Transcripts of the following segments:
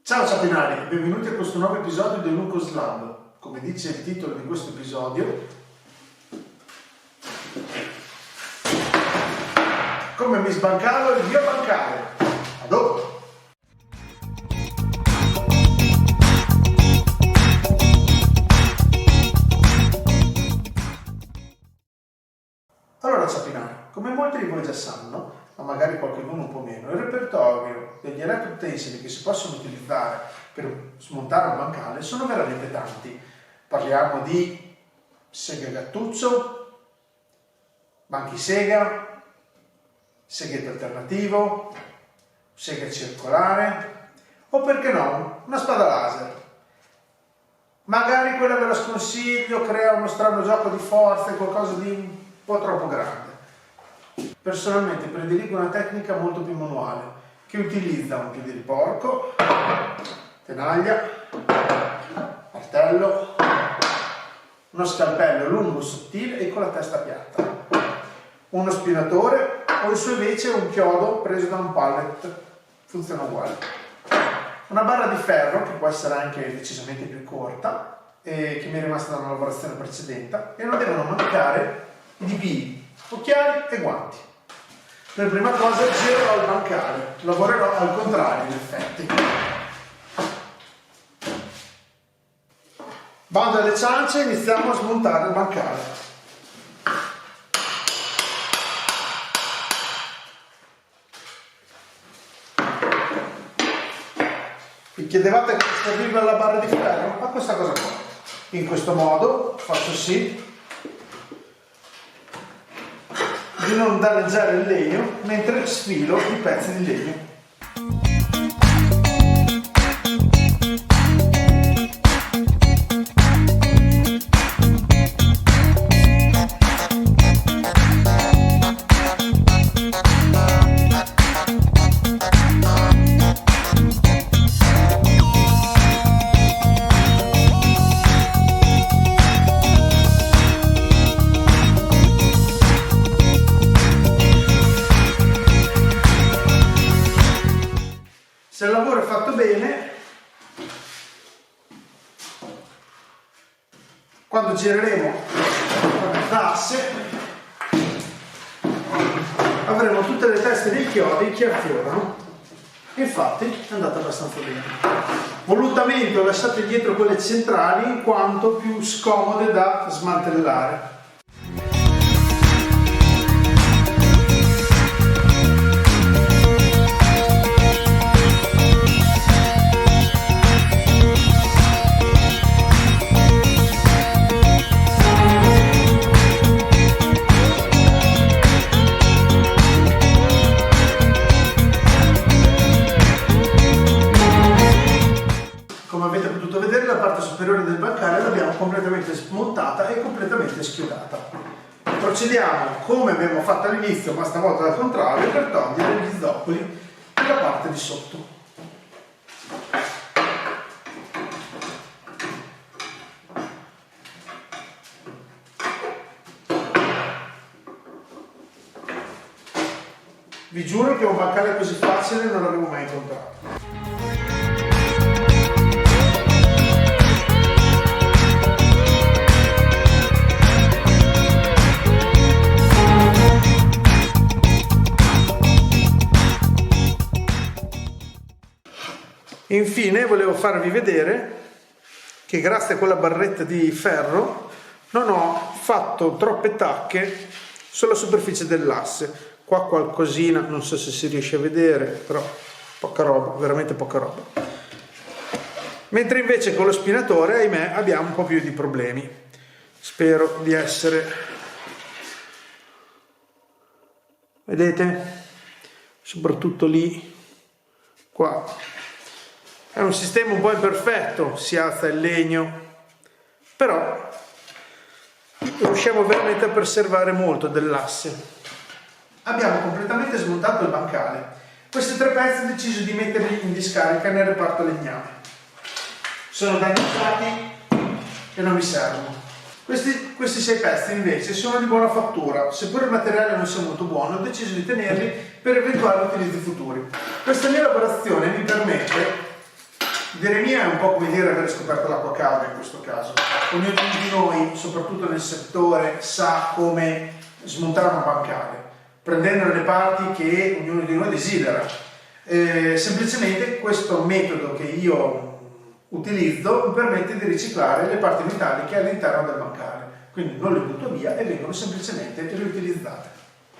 Ciao ciapinari, benvenuti a questo nuovo episodio di Lucas Lab. Come dice il titolo di questo episodio, come mi sbancavo il mio bancale. A dopo! Allora ciapinari, come molti di voi già sanno, ma magari qualcuno un po' meno, il repertorio degli elettroutensili che si possono utilizzare per smontare un bancale sono veramente tanti. Parliamo di sega gattuccio, banchi sega, seghetto alternativo, sega circolare o perché no, una spada laser. Magari quella ve la sconsiglio, crea uno strano gioco di forze, qualcosa di un po' troppo grande. Personalmente prediligo una tecnica molto più manuale, che utilizza un piede di porco, tenaglia, martello, uno scalpello lungo, sottile e con la testa piatta, uno spinatore o il suo invece un chiodo preso da un pallet, funziona uguale. Una barra di ferro, che può essere anche decisamente più corta, e che mi è rimasta da una lavorazione precedente, e non devono mancare i DPI, occhiali e guanti. Per prima cosa girerò il bancale, lavorerò al contrario in effetti. Bando alle ciance e iniziamo a smontare il bancale. Vi chiedevate come serviva la barra di ferro? Ma questa cosa qua. In questo modo faccio sì di non danneggiare il legno mentre sfilo i pezzi di legno. Se il lavoro è fatto bene, quando gireremo l'asse avremo tutte le teste dei chiodi che affiorano. Infatti è andata abbastanza bene. Volutamente ho lasciato indietro quelle centrali in quanto più scomode da smantellare. La parte superiore del bancale l'abbiamo completamente smontata e completamente schiodata. Procediamo come abbiamo fatto all'inizio, ma stavolta al contrario, per togliere gli zoccoli della parte di sotto. Vi giuro che un bancale così facile non l'avevo mai incontrato. Infine volevo farvi vedere che grazie a quella barretta di ferro non ho fatto troppe tacche sulla superficie dell'asse. Qua qualcosina, non so se si riesce a vedere, però poca roba, veramente poca roba. Mentre invece con lo spinatore, ahimè, abbiamo un po' più di problemi. Spero di essere... Vedete? Soprattutto lì, qua. È un sistema un po' imperfetto, si alza il legno, però riusciamo veramente a preservare molto dell'asse. Abbiamo completamente smontato il bancale. Questi tre pezzi ho deciso di metterli in discarica nel reparto legname. Sono danneggiati e non mi servono. Questi 6 pezzi invece sono di buona fattura, seppur il materiale non sia molto buono, ho deciso di tenerli per eventuali utilizzi futuri. Questa mia lavorazione mi permette Dire mia è un po' come dire avere scoperto l'acqua calda in questo caso. Ognuno di noi, soprattutto nel settore, sa come smontare una bancale, prendendo le parti che ognuno di noi desidera. Semplicemente questo metodo che io utilizzo mi permette di riciclare le parti metalliche all'interno del bancale, quindi non le butto via e vengono semplicemente riutilizzate.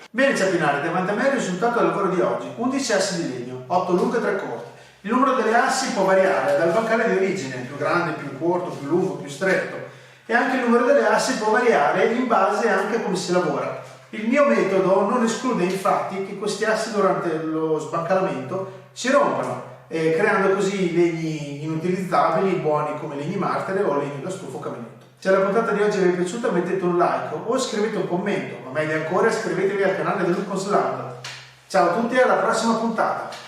Bene ciappinari, davanti a me il risultato del lavoro di oggi: 11 assi di legno, 8 lunghe e 3 corte. Il numero delle assi può variare dal bancale di origine, più grande, più corto, più lungo, più stretto, e anche il numero delle assi può variare in base anche a come si lavora. Il mio metodo non esclude infatti che questi assi durante lo sbancalamento si rompano, creando così legni inutilizzabili, buoni come legni martere o legni da stufo caminetto. Se la puntata di oggi vi è piaciuta mettete un like o scrivete un commento, ma meglio ancora iscrivetevi al canale del Lucas Land. Ciao a tutti e alla prossima puntata!